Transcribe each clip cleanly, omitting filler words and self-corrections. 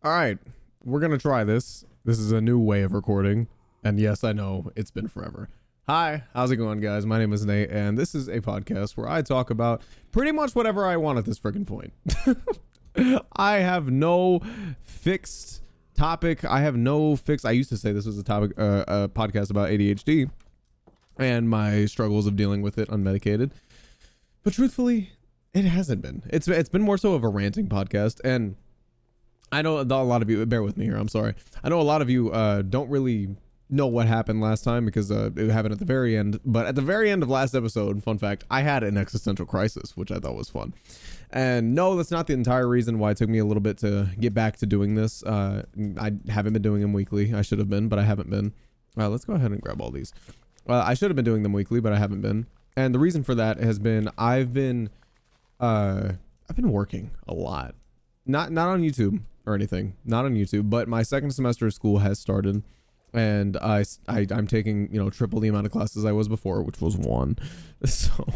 All right, we're gonna try this. This is a new way of recording, and yes, I know it's been forever. Hi, how's it going, guys? My name is Nate, and this is a podcast where I talk about pretty much whatever I want at this freaking point. I have no fixed topic. I used to say this was a podcast about ADHD and my struggles of dealing with it unmedicated, but truthfully, it hasn't been. It's been more so of a ranting podcast, and I know a lot of you, bear with me here, I'm sorry. I know a lot of you don't really know what happened last time because it happened at the very end. But at the very end of last episode, fun fact, I had an existential crisis, which I thought was fun. And no, that's not the entire reason why it took me a little bit to get back to doing this. I haven't been doing them weekly. I should have been, but I haven't been. Let's go ahead and grab all these. I should have been doing them weekly, but I haven't been. And the reason for that has been I've been working a lot. Not on YouTube or anything, not on YouTube, but my second semester of school has started, and I'm taking, triple the amount of classes I was before, which was 1. So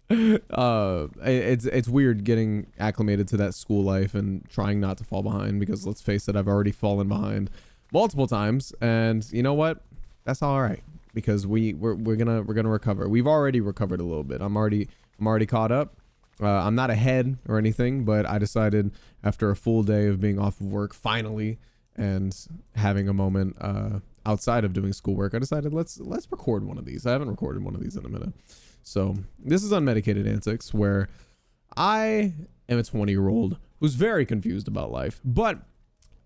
it's weird getting acclimated to that school life and trying not to fall behind, because let's face it, I've already fallen behind multiple times, and you know what, that's all right, because we're gonna recover. We've already recovered a little bit. I'm already caught up. I'm not ahead or anything, but I decided after a full day of being off of work finally and having a moment outside of doing schoolwork, I decided let's record one of these. I haven't recorded one of these in a minute. So this is Unmedicated Antics, where I am a 20-year-old who's very confused about life, but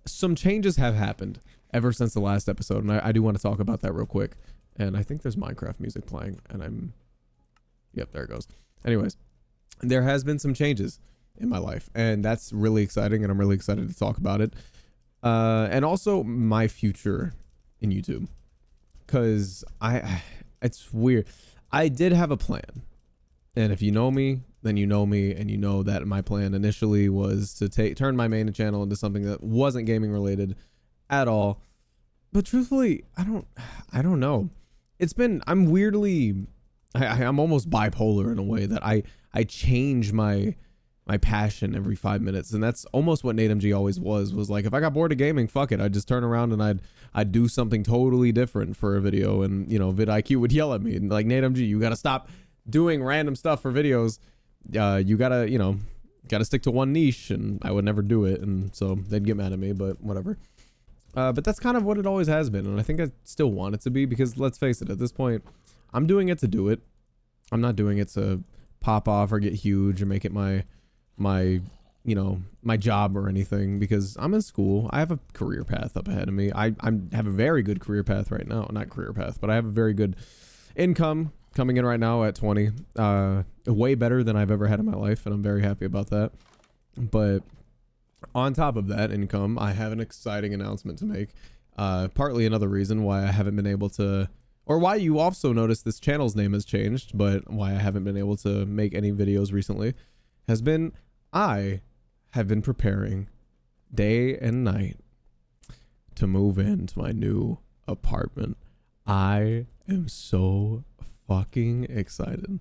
some changes have happened ever since the last episode, and I do want to talk about that real quick. And I think there's Minecraft music playing, and yep, there it goes. Anyways, there has been some changes in my life, and that's really exciting, and I'm really excited to talk about it. And also my future in YouTube, because it's weird. I did have a plan, and if you know me, then you know me, and you know that my plan initially was to turn my main channel into something that wasn't gaming related at all. But truthfully, I don't know. I'm weirdly, I'm almost bipolar in a way that I change my passion every 5 minutes, and that's almost what NateMG always was like, if I got bored of gaming, fuck it, I'd just turn around and I'd do something totally different for a video, and vidIQ would yell at me and like, NateMG, you gotta stop doing random stuff for videos. You gotta stick to one niche, and I would never do it, and so they'd get mad at me, but whatever. But that's kind of what it always has been, and I think I still want it to be, because let's face it, at this point, I'm doing it to do it. I'm not doing it to pop off or get huge or make it my job or anything, because I'm in school. I have a career path up ahead of me. I have a very good career path right now. Not career path, but I have a very good income coming in right now at 20. Way better than I've ever had in my life, and I'm very happy about that. But on top of that income, I have an exciting announcement to make. Partly another reason why I haven't been able to, or why you also notice this channel's name has changed, but why I haven't been able to make any videos recently, has been I have been preparing day and night to move into my new apartment. I am so fucking excited.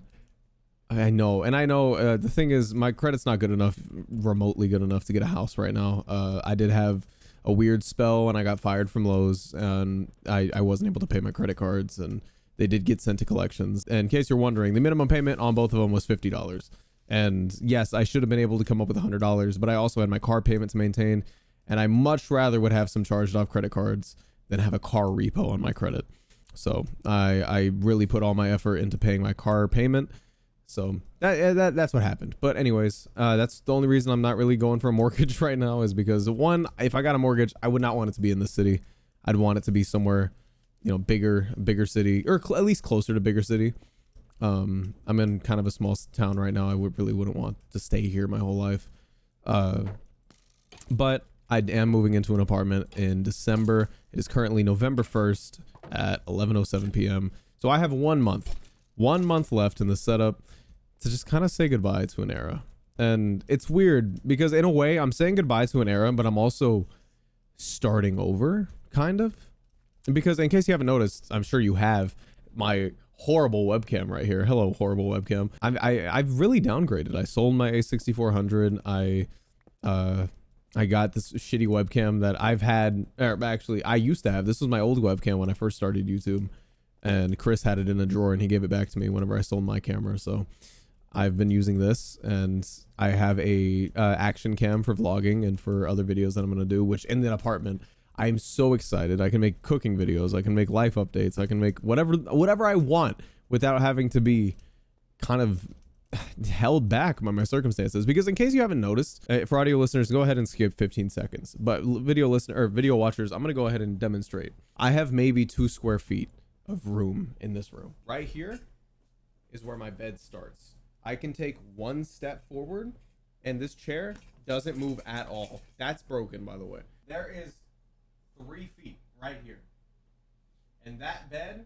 I know, and I know the thing is, my credit's not good enough, remotely good enough to get a house right now. I did have a weird spell when I got fired from Lowe's, and I wasn't able to pay my credit cards, and they did get sent to collections. And in case you're wondering, the minimum payment on both of them was $50. And yes, I should have been able to come up with $100, but I also had my car payment to maintain, and I much rather would have some charged off credit cards than have a car repo on my credit. So I really put all my effort into paying my car payment. So that's what happened. But anyways, that's the only reason I'm not really going for a mortgage right now, is because, one, if I got a mortgage, I would not want it to be in the city. I'd want it to be somewhere, bigger city, or at least closer to bigger city. I'm in kind of a small town right now. I really wouldn't want to stay here my whole life. But I am moving into an apartment in December. It is currently November 1st at 11:07 p.m. So I have 1 month left in the setup to just kind of say goodbye to an era. And it's weird, because in a way I'm saying goodbye to an era, but I'm also starting over, kind of. Because in case you haven't noticed, I'm sure you have, my horrible webcam right here. Hello, horrible webcam. I've really downgraded. I sold my A6400. I got this shitty webcam that I've had, or actually I used to have. This was my old webcam when I first started YouTube, and Chris had it in a drawer and he gave it back to me whenever I sold my camera. So I've been using this, and I have a action cam for vlogging and for other videos that I'm going to do, which in the apartment, I'm so excited. I can make cooking videos. I can make life updates. I can make whatever I want without having to be kind of held back by my circumstances. Because in case you haven't noticed, for audio listeners, go ahead and skip 15 seconds. But video watchers, I'm going to go ahead and demonstrate. I have maybe 2 square feet of room in this room. Right here is where my bed starts. I can take 1 step forward and this chair doesn't move at all. That's broken, by the way. There is 3 feet right here. And that bed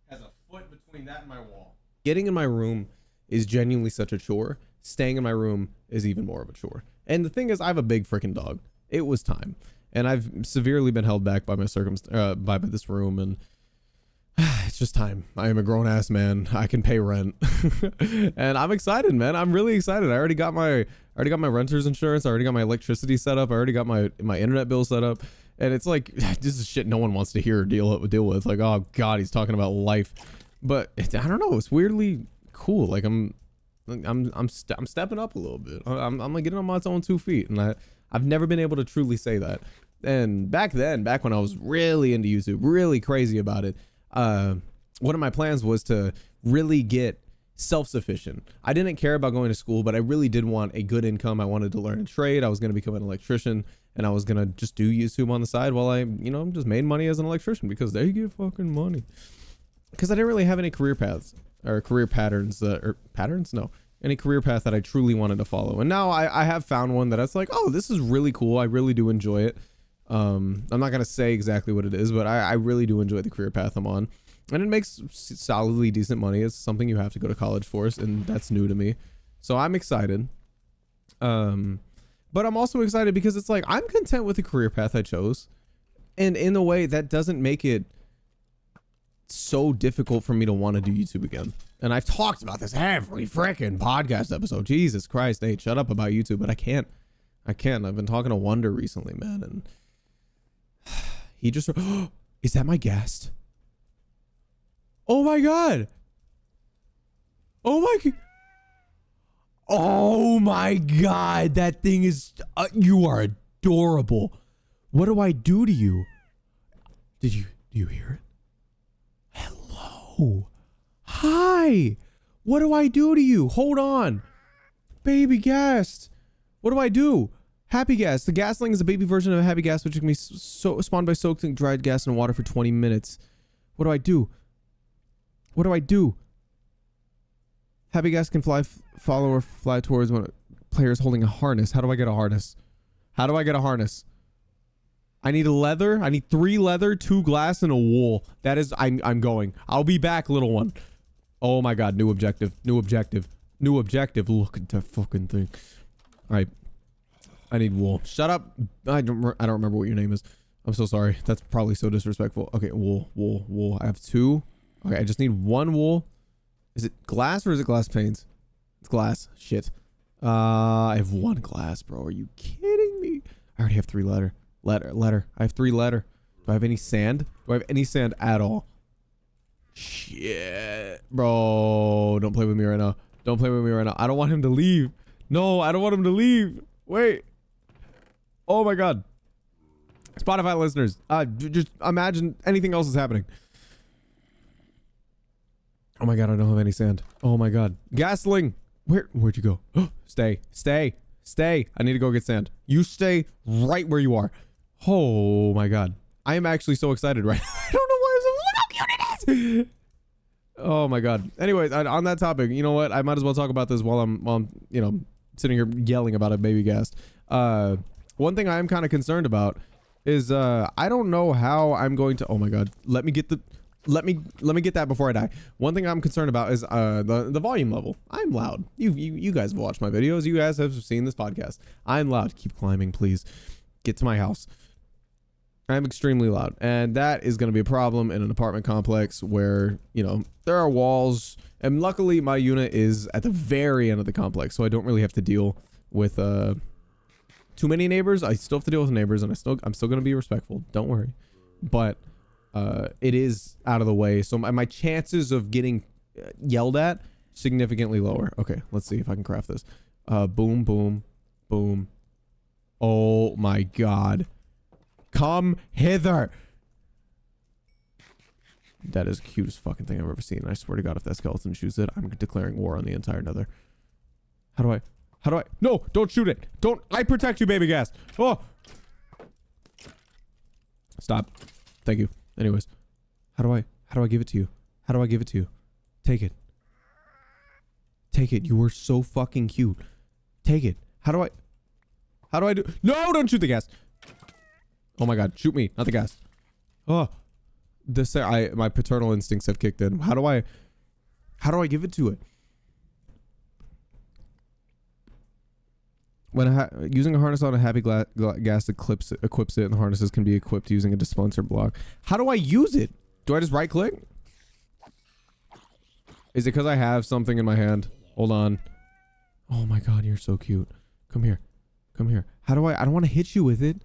has a foot between that and my wall. Getting in my room is genuinely such a chore. Staying in my room is even more of a chore. And the thing is, I have a big freaking dog. It was time. And I've severely been held back by my by this room, and it's just time. I am a grown ass man. I can pay rent. And I'm excited, man. I'm really excited. I already got my renter's insurance. I already got my electricity set up. I already got my internet bill set up. And it's like, this is shit no one wants to hear or deal with. Like, oh God, he's talking about life. But I don't know. It's weirdly cool. Like I'm stepping up a little bit. I'm like getting on my own 2 feet, and I've never been able to truly say that. And back when I was really into YouTube, really crazy about it, one of my plans was to really get self-sufficient. I didn't care about going to school, but I really did want a good income. I wanted to learn a trade. I was going to become an electrician, and I was going to just do YouTube on the side while I, just made money as an electrician, because they get fucking money. Because I didn't really have any career paths or career patterns any career path that I truly wanted to follow. And now I have found one that I was like, oh, this is really cool. I really do enjoy it. I'm not going to say exactly what it is, but I really do enjoy the career path I'm on. And it makes solidly decent money. It's something you have to go to college for, and that's new to me. So I'm excited. But I'm also excited because it's like, I'm content with the career path I chose. And in a way that doesn't make it so difficult for me to want to do YouTube again. And I've talked about this every freaking podcast episode. Jesus Christ, Nate, shut up about YouTube. But I can't. I've been talking to Wonder recently, man, and he just, is that my guest? Oh my God. Oh my God. That thing is, you are adorable. What do I do to you? Do you hear it? Hello. Hi. What do I do to you? Hold on. Baby guest. What do I do? Happy gas. The gasling is a baby version of a happy gas, which can be spawned by soaking dried gas in water for 20 minutes. What do I do? What do I do? Happy gas can follow or fly towards when a player is holding a harness. How do I get a harness? How do I get a harness? I need a leather. I need 3 leather, 2 glass, and a wool. That is, I'm going. I'll be back, little one. Oh my God, new objective. Look at that fucking thing. All right. I need wool. Shut up. I don't remember what your name is. I'm so sorry. That's probably so disrespectful. Okay, wool. I have 2. Okay, I just need 1 wool. Is it glass or is it glass panes? It's glass. Shit. I have 1 glass, bro. Are you kidding me? I already have 3 leather. Leather. I have 3 leather. Do I have any sand? Do I have any sand at all? Shit. Bro, don't play with me right now. Don't play with me right now. I don't want him to leave. No, I don't want him to leave. Wait. Oh my God. Spotify listeners, just imagine anything else is happening. Oh my God, I don't have any sand. Oh my God. Gasling. Where'd you go? Stay. I need to go get sand. You stay right where you are. Oh my God. I am actually so excited right now. I don't know why I'm so, look how cute it is. Oh my God. Anyways, on that topic, you know what? I might as well talk about this while I'm sitting here yelling about a baby gas. One thing I am kind of concerned about is I don't know how I'm going to, oh my God. Let me get that before I die. One thing I'm concerned about is the volume level. I'm loud. You guys have watched my videos. You guys have seen this podcast. I'm loud. Keep climbing, please. Get to my house. I'm extremely loud, and that is going to be a problem in an apartment complex where, there are walls, and luckily my unit is at the very end of the complex, so I don't really have to deal with too many neighbors. I still have to deal with neighbors, and I'm still gonna be respectful. Don't worry. But it is out of the way, so my chances of getting yelled at significantly lower. Okay, let's see if I can craft this. Boom, boom, boom. Oh my god. Come hither. That is the cutest fucking thing I've ever seen. I swear to god, if that skeleton shoots it, I'm declaring war on the entire nether. How do I? No, don't shoot it. Don't. I protect you, baby gas. Oh. Stop. Thank you. Anyways, how do I give it to you? How do I give it to you? Take it. Take it. You were so fucking cute. Take it. How do I do? No, don't shoot the gas. Oh my god, shoot me, not the gas. Oh. My paternal instincts have kicked in. How do I give it to it? When using a harness on a happy gas equips it, and the harnesses can be equipped using a dispenser block. How do I use it? Do I just right click? Is it because I have something in my hand? Hold on. Oh my god, you're so cute. Come here. Come here. How do I don't want to hit you with it.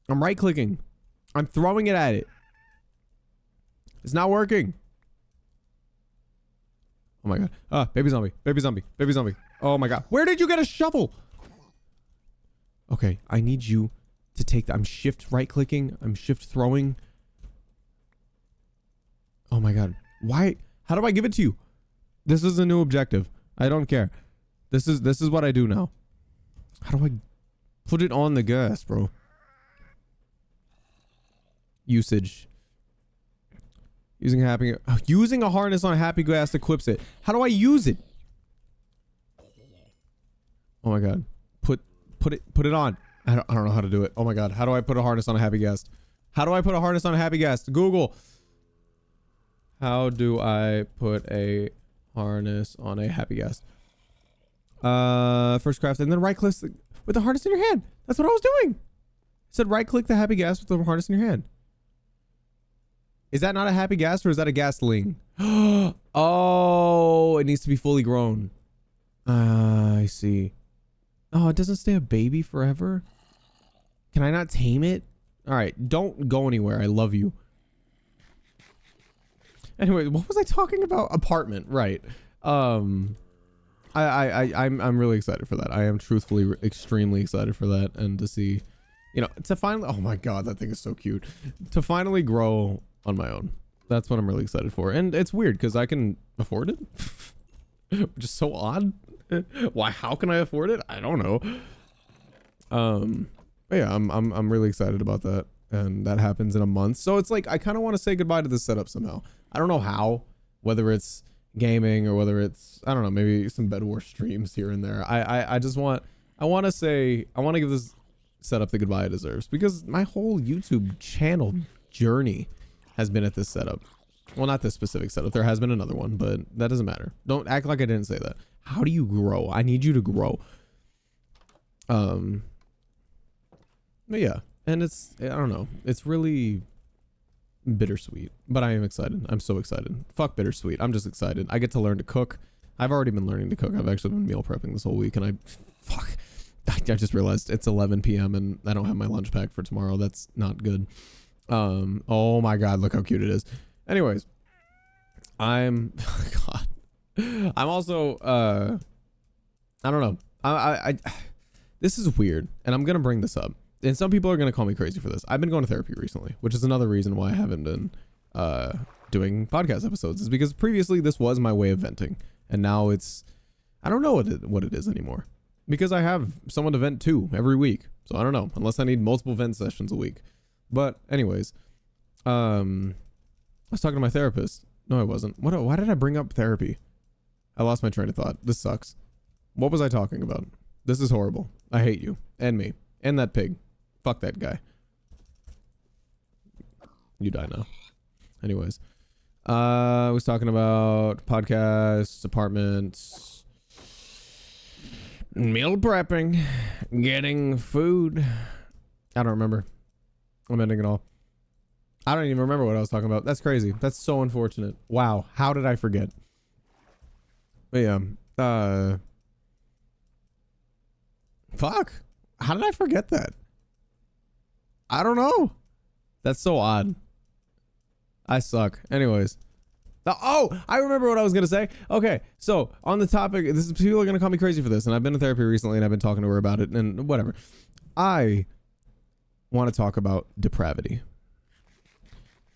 I'm right clicking. I'm throwing it at it. It's not working. Oh my god. Baby zombie. Baby zombie. Baby zombie. Oh my god. Where did you get a shovel? Okay, I need you to take that. I'm shift right clicking. I'm shift throwing. Oh my god. Why? How do I give it to you? This is a new objective. I don't care. This is what I do now. How do I put it on the gas, bro? Usage. Using a harness on a happy gas equips it. How do I use it? Oh my god. Put it on. I don't know how to do it. Oh my god. How do I put a harness on a happy gas? How do I put a harness on a happy gas? Google. How do I put a harness on a happy gas? First craft and then right click with the harness in your hand. That's what I was doing. It said right click the happy gas with the harness in your hand. Is that not a happy gas or is that a gasling? Oh, it needs to be fully grown. I see. Oh, it doesn't stay a baby forever? Can I not tame it? All right, don't go anywhere. I love you. Anyway, what was I talking about? Apartment, right. I'm really excited for that. I am truthfully extremely excited for that, and to see, you know, to finally, oh my god, that thing is so cute. To finally grow on my own. That's what I'm really excited for. And it's weird because I can afford it. Which is so odd. Why? How can I afford it? I don't know. But yeah, I'm really excited about that, and that happens in a month. So it's like I kind of want to say goodbye to this setup somehow. I don't know how, whether it's gaming or whether it's, I don't know, maybe some Bed Wars streams here and there. I want to give this setup the goodbye it deserves, because my whole YouTube channel journey has been at this setup. Well, not this specific setup. There has been another one, but that doesn't matter. Don't act like I didn't say that. How do you grow? I need you to grow. But yeah, and it's, I don't know, it's really bittersweet, but I am excited. I'm so excited. Fuck bittersweet. I'm just excited. I get to learn to cook. I've already been learning to cook. I've actually been meal prepping this whole week, and I just realized it's 11 p.m. and I don't have my lunch pack for tomorrow. That's not good. Oh my god, look how cute it is. Anyways, I'm god. I'm also I don't know. I this is weird, and I'm gonna bring this up. And some people are gonna call me crazy for this. I've been going to therapy recently, which is another reason why I haven't been doing podcast episodes, is because previously this was my way of venting, and now it's, I don't know what it is anymore, because I have someone to vent to every week. So I don't know, unless I need multiple vent sessions a week. But anyways, I was talking to my therapist. No, I wasn't. Why did I bring up therapy? I lost my train of thought. This sucks. What was I talking about? This is horrible. I hate you and me and that pig. Fuck that guy. You die now. Anyways, I was talking about podcasts, apartments, meal prepping, getting food. I don't remember. I'm ending it all. I don't even remember what I was talking about. That's crazy. That's so unfortunate. Wow. How did I forget? But yeah. Fuck. How did I forget that? I don't know. That's so odd. I suck. Anyways. Oh, I remember what I was going to say. Okay, so on the topic, people are going to call me crazy for this, and I've been in therapy recently, and I've been talking to her about it, and whatever. I want to talk about depravity.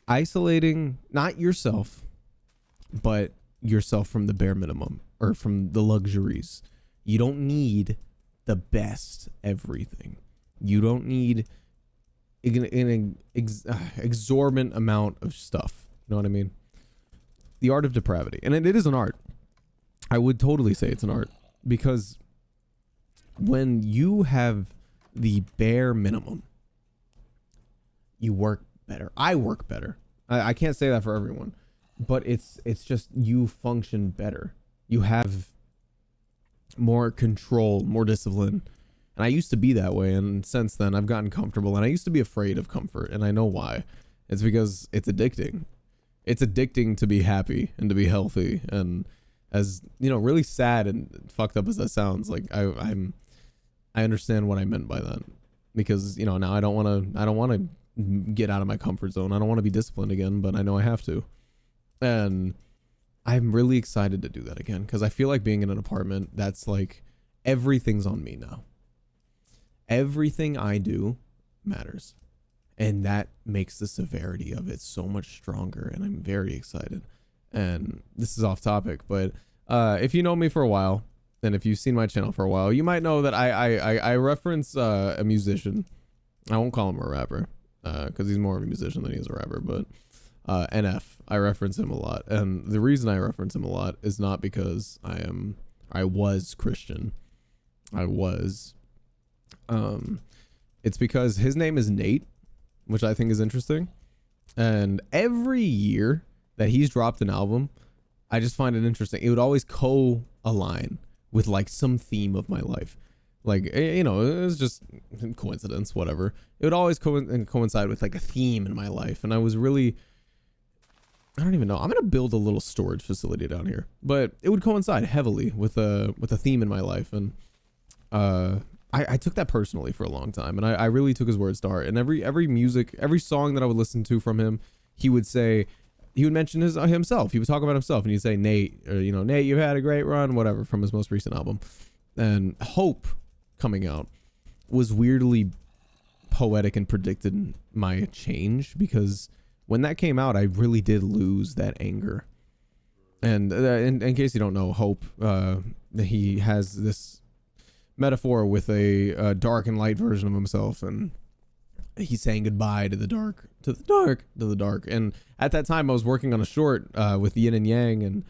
Isolating, not yourself, but yourself from the bare minimum, or from the luxuries. You don't need the best everything. You don't need an exorbitant amount of stuff. You know what I mean? The art of depravity. And it is an art. I would totally say it's an art, because when you have the bare minimum, you work better. I work better. I can't say that for everyone, but it's just you function better. You have more control, more discipline. And I used to be that way, and since then I've gotten comfortable, and I used to be afraid of comfort, and I know why. It's because it's addicting. It's addicting to be happy and to be healthy, and as you know, really sad and fucked up as that sounds, like I understand what I meant by that, because you know, now I don't want to get out of my comfort zone. I don't want to be disciplined again, but I know I have to, and I'm really excited to do that again, because I feel like being in an apartment, that's like everything's on me now. Everything I do matters. And that makes the severity of it so much stronger. And I'm very excited. And this is off topic, but if you know me for a while, and if you've seen my channel for a while, you might know that I reference a musician. I won't call him a rapper, because he's more of a musician than he is a rapper, but NF. I reference him a lot. And the reason I reference him a lot is not because I was Christian. It's because his name is Nate, which I think is interesting. And every year that he's dropped an album, I just find it interesting. It would always co-align with like some theme of my life. Like, you know, it was just coincidence, whatever. It would always coincide with like a theme in my life. And I was really, I don't even know. I'm going to build a little storage facility down here, but it would coincide heavily with a theme in my life. And, I took that personally for a long time, and I really took his words to heart. And every song that I would listen to from him, he would mention himself. He would talk about himself, and he'd say, Nate, or, you know, Nate, you've had a great run, whatever, from his most recent album. And Hope coming out was weirdly poetic and predicted my change, because when that came out, I really did lose that anger. And in case you don't know, Hope, he has this metaphor with a dark and light version of himself, and he's saying goodbye to the dark. And at that time I was working on a short with Yin and Yang, and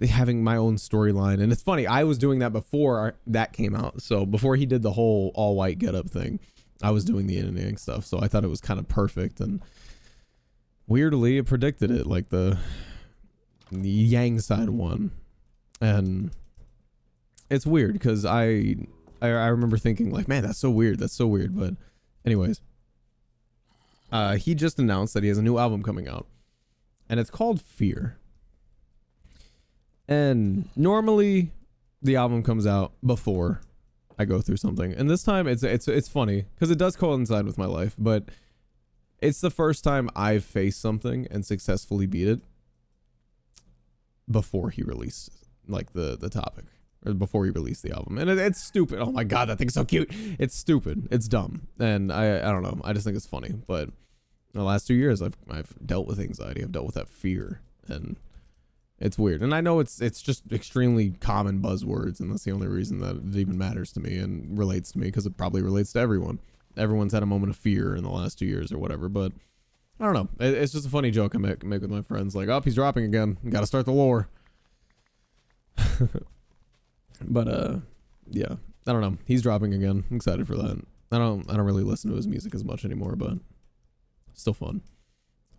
having my own storyline. And it's funny, I was doing that before that came out. So before he did the whole all white get up thing, I was doing the Yin and Yang stuff. So I thought it was kind of perfect, and weirdly it predicted it, like the Yang side won. And it's weird, because I remember thinking like, man, that's so weird. But anyways, he just announced that he has a new album coming out, and it's called Fear. And normally the album comes out before I go through something, and this time it's funny because it does coincide with my life, but it's the first time I've faced something and successfully beat it before he released like the topic. Or before he released the album. And it's stupid. Oh my god, that thing's so cute. It's stupid. It's dumb. And I don't know. I just think it's funny. But in the last 2 years, I've dealt with anxiety. I've dealt with that fear. And it's weird. And I know it's just extremely common buzzwords, and that's the only reason that it even matters to me and relates to me, because it probably relates to everyone. Everyone's had a moment of fear in the last 2 years or whatever. But I don't know. It's just a funny joke I make with my friends. Like, oh, he's dropping again. Got to start the lore. But yeah, I don't know. He's dropping again. I'm excited for that. I don't really listen to his music as much anymore, but still fun.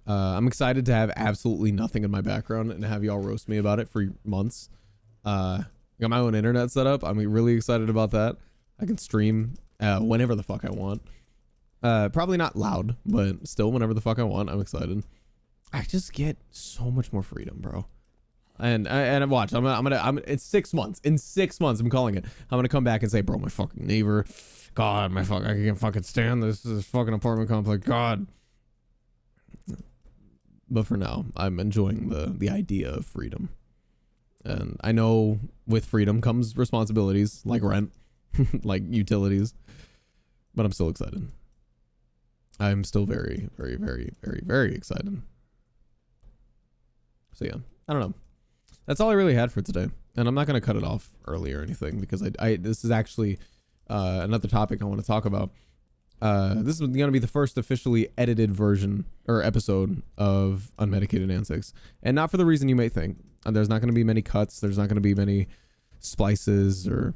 I'm excited to have absolutely nothing in my background and have y'all roast me about it for months. Got my own internet set up. I'm really excited about that. I can stream whenever the fuck I want. Probably not loud, but still whenever the fuck I want. I'm excited. I just get so much more freedom, bro. And watch, it's 6 months. In 6 months, I'm calling it. I'm gonna come back and say, bro, my fucking neighbor, God, I can't fucking stand this fucking apartment complex, God. But for now, I'm enjoying the idea of freedom. And I know with freedom comes responsibilities like rent, like utilities, but I'm still excited. I'm still very, very, very, very, very excited. So yeah, I don't know. That's all I really had for today. And I'm not going to cut it off early or anything because this is actually another topic I want to talk about. This is going to be the first officially edited version or episode of Unmedicated Antics. And not for the reason you may think. There's not going to be many cuts. There's not going to be many splices or,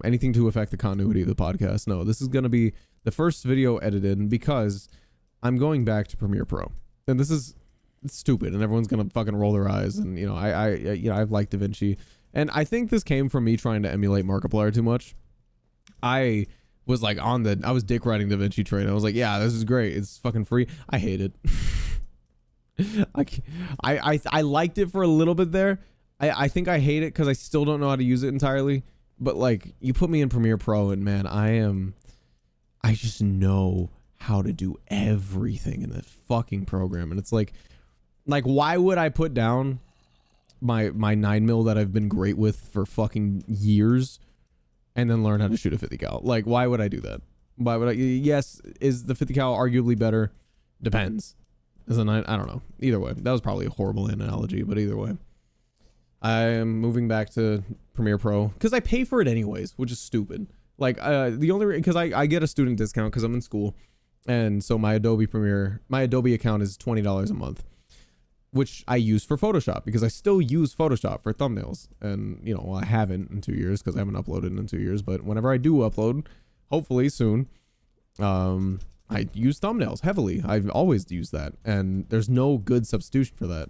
anything to affect the continuity of the podcast. No, this is going to be the first video edited because I'm going back to Premiere Pro. And this is stupid and everyone's going to fucking roll their eyes. And, I've liked DaVinci. And I think this came from me trying to emulate Markiplier too much. I was like I was dick riding DaVinci train. I was like, yeah, this is great. It's fucking free. I hate it. I liked it for a little bit there. I think I hate it because I still don't know how to use it entirely. But like, you put me in Premiere Pro and man, I just know how to do everything in that fucking program. And it's like why would I put down my 9mm that I've been great with for fucking years and then learn how to shoot a 50 cal? Like, why would I do that? Why would I? Yes, is the 50 cal arguably better? Depends. Isn't I don't know. Either way, that was probably a horrible analogy, but either way, I am moving back to Premiere Pro because I pay for it anyways, which is stupid. Like, because I get a student discount because I'm in school, and so my Adobe account is $20 a month, which I use for Photoshop because I still use Photoshop for thumbnails. And, I haven't in 2 years because I haven't uploaded in 2 years. But whenever I do upload, hopefully soon, I use thumbnails heavily. I've always used that. And there's no good substitution for that.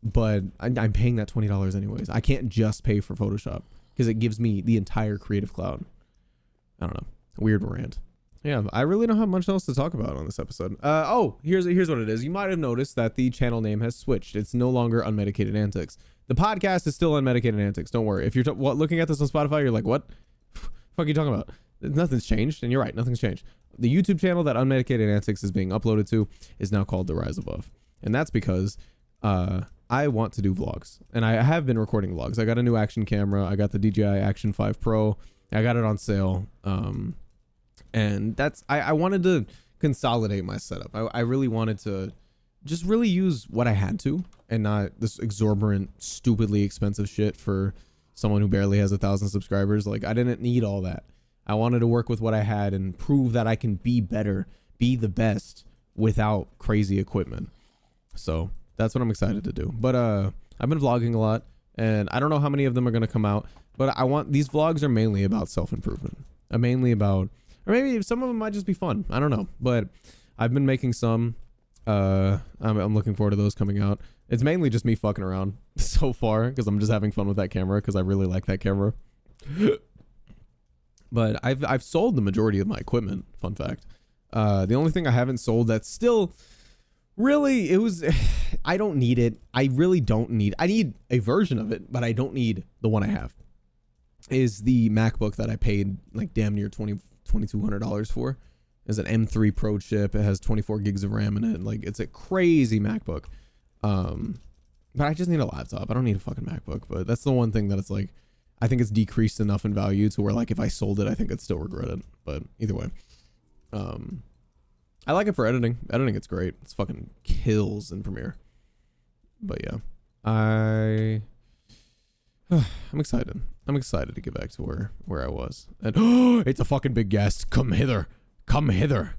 But I'm paying that $20 anyways. I can't just pay for Photoshop because it gives me the entire Creative Cloud. I don't know. Weird rant. Yeah, I really don't have much else to talk about on this episode. Here's what it is. You might have noticed that the channel name has switched. It's no longer Unmedicated Antics. The podcast is still Unmedicated Antics. Don't worry. If you're looking at this on Spotify, you're like, what? Fuck are you talking about? Nothing's changed. And you're right. Nothing's changed. The YouTube channel that Unmedicated Antics is being uploaded to is now called The Rise Above. And that's because I want to do vlogs. And I have been recording vlogs. I got a new action camera. I got the DJI Action 5 Pro. I got it on sale. And that's, I wanted to consolidate my setup. I really wanted to just really use what I had to and not this exorbitant, stupidly expensive shit for someone who barely has 1,000 subscribers. Like, I didn't need all that. I wanted to work with what I had and prove that I can be better, be the best without crazy equipment. So that's what I'm excited to do. But I've been vlogging a lot and I don't know how many of them are going to come out, but these vlogs are mainly about self-improvement. Mainly about, or maybe some of them might just be fun. I don't know, but I've been making some. I'm looking forward to those coming out. It's mainly just me fucking around so far because I'm just having fun with that camera because I really like that camera. But I've sold the majority of my equipment. Fun fact. The only thing I haven't sold that's still really, I don't need it. I really don't need. I need a version of it, but I don't need the one I have. Is the MacBook that I paid like damn near $2,200 for. It's an M3 Pro chip. It has 24 gigs of RAM in it. Like, it's a crazy MacBook. But I just need a laptop. I don't need a fucking MacBook. But that's the one thing that it's like, I think it's decreased enough in value to where like if I sold it, I think I'd still regret it. But either way, I like it for editing. Editing, it's great. It's fucking kills in Premiere. But yeah, I'm excited. I'm excited to get back to where I was. And it's a fucking big guest. Come hither. Come hither.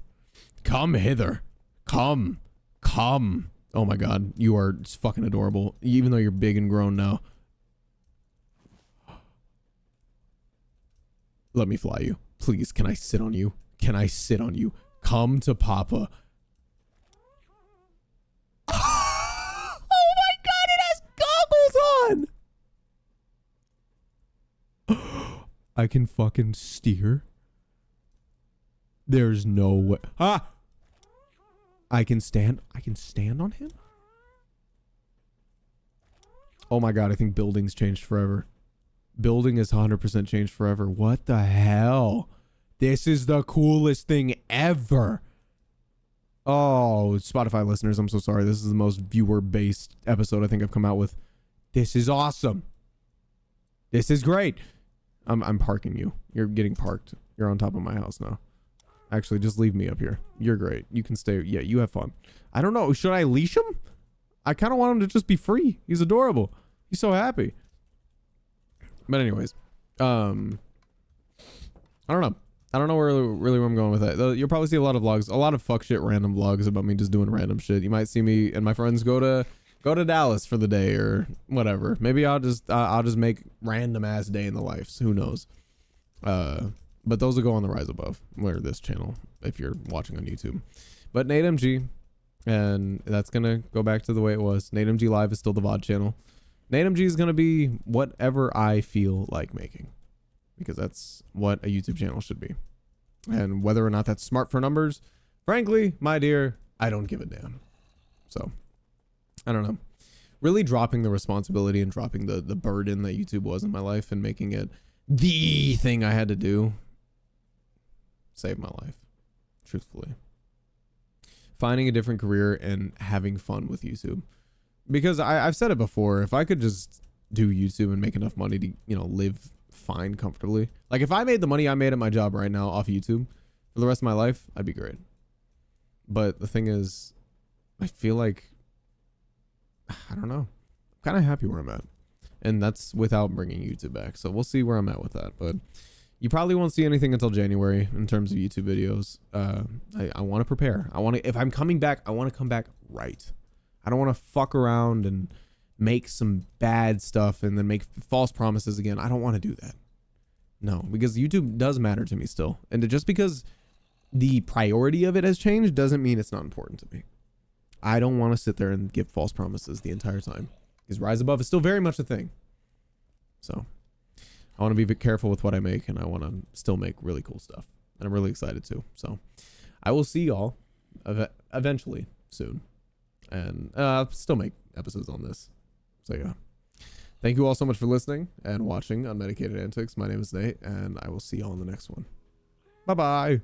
Come hither. Come. Oh my god, you are fucking adorable. Even though you're big and grown now. Let me fly you. Please, can I sit on you? Can I sit on you? Come to Papa. Oh my god, it has goggles on! I can fucking steer. There's no way. Ah! I can stand on him? Oh my God, I think building's changed forever. Building is 100% changed forever. What the hell? This is the coolest thing ever. Oh, Spotify listeners, I'm so sorry. This is the most viewer-based episode I think I've come out with. This is awesome. This is great. I'm parking you. You're getting parked. You're on top of my house now. Actually, just leave me up here. You're great. You can stay. Yeah, you have fun. I don't know. Should I leash him? I kind of want him to just be free. He's adorable. He's so happy. But anyways, I don't know. I don't know really where I'm going with that. You'll probably see a lot of vlogs, a lot of fuck shit random vlogs about me just doing random shit. You might see me and my friends go to Dallas for the day or whatever. Maybe I'll just make random ass day in the life. Who knows? But those will go on the Rise Above or this channel if you're watching on YouTube. But Nate MG, and that's gonna go back to the way it was. Nate MG Live is still the VOD channel. Nate MG is gonna be whatever I feel like making, because that's what a YouTube channel should be. And whether or not that's smart for numbers, frankly, my dear, I don't give a damn. So, I don't know. Really dropping the responsibility and dropping the burden that YouTube was in my life and making it the thing I had to do saved my life, truthfully. Finding a different career and having fun with YouTube. Because I've said it before, if I could just do YouTube and make enough money to, you know, live fine comfortably. Like if I made the money I made at my job right now off YouTube for the rest of my life, I'd be great. But the thing is, I feel like, I don't know, I'm kind of happy where I'm at. And that's without bringing YouTube back. So we'll see where I'm at with that. But you probably won't see anything until January in terms of YouTube videos. I want to prepare. If I'm coming back, I want to come back right. I don't want to fuck around and make some bad stuff and then make false promises again. I don't want to do that. No, because YouTube does matter to me still. And just because the priority of it has changed doesn't mean it's not important to me. I don't want to sit there and give false promises the entire time, because Rise Above is still very much a thing. So I want to be careful with what I make, and I want to still make really cool stuff, and I'm really excited to. So I will see y'all eventually soon, and I'll still make episodes on this. So yeah, thank you all so much for listening and watching Unmedicated Antics. My name is Nate, and I will see y'all in the next one. Bye bye.